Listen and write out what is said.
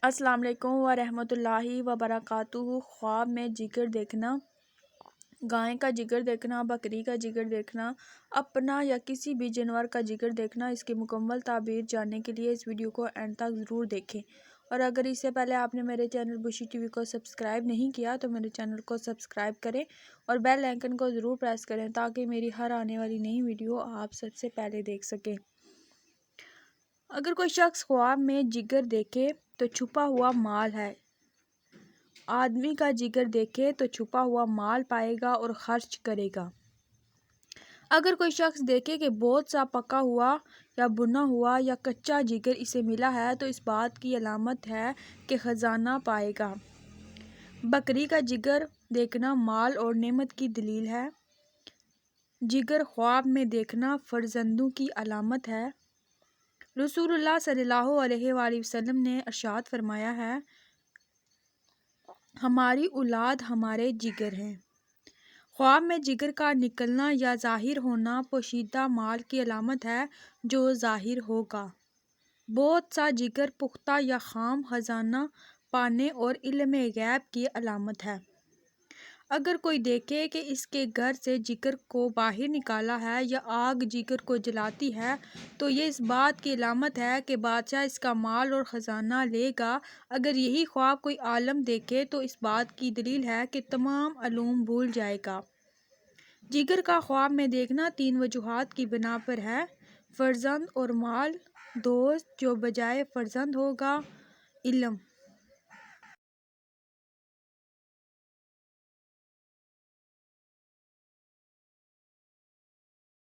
السلام علیکم ورحمۃ اللہ وبرکاتہ۔ خواب میں جگر دیکھنا، گائے کا جگر دیکھنا، بکری کا جگر دیکھنا، اپنا یا کسی بھی جانور کا جگر دیکھنا، اس کی مکمل تعبیر جاننے کے لیے اس ویڈیو کو اینڈ تک ضرور دیکھیں۔ اور اگر اس سے پہلے آپ نے میرے چینل بشی ٹی وی کو سبسکرائب نہیں کیا تو میرے چینل کو سبسکرائب کریں اور بیل آئیکن کو ضرور پریس کریں تاکہ میری ہر آنے والی نئی ویڈیو آپ سب سے پہلے دیکھ سکیں۔ اگر کوئی شخص خواب میں جگر دیکھے تو چھپا ہوا مال ہے۔ آدمی کا جگر دیکھے تو چھپا ہوا مال پائے گا اور خرچ کرے گا۔ اگر کوئی شخص دیکھے کہ بہت سا پکا ہوا یا بنا ہوا یا کچا جگر اسے ملا ہے تو اس بات کی علامت ہے کہ خزانہ پائے گا۔ بکری کا جگر دیکھنا مال اور نعمت کی دلیل ہے۔ جگر خواب میں دیکھنا فرزندوں کی علامت ہے۔ رسول اللہ صلی اللہ علیہ وآلہ وسلم نے ارشاد فرمایا ہے، ہماری اولاد ہمارے جگر ہیں۔ خواب میں جگر کا نکلنا یا ظاہر ہونا پوشیدہ مال کی علامت ہے جو ظاہر ہوگا۔ بہت سا جگر پختہ یا خام خزانہ پانے اور علم غیب کی علامت ہے۔ اگر کوئی دیکھے کہ اس کے گھر سے جگر کو باہر نکالا ہے یا آگ جگر کو جلاتی ہے تو یہ اس بات کی علامت ہے کہ بادشاہ اس کا مال اور خزانہ لے گا۔ اگر یہی خواب کوئی عالم دیکھے تو اس بات کی دلیل ہے کہ تمام علوم بھول جائے گا۔ جگر کا خواب میں دیکھنا 3 وجوہات کی بنا پر ہے: فرزند اور مال، دوست جو بجائے فرزند ہوگا، علم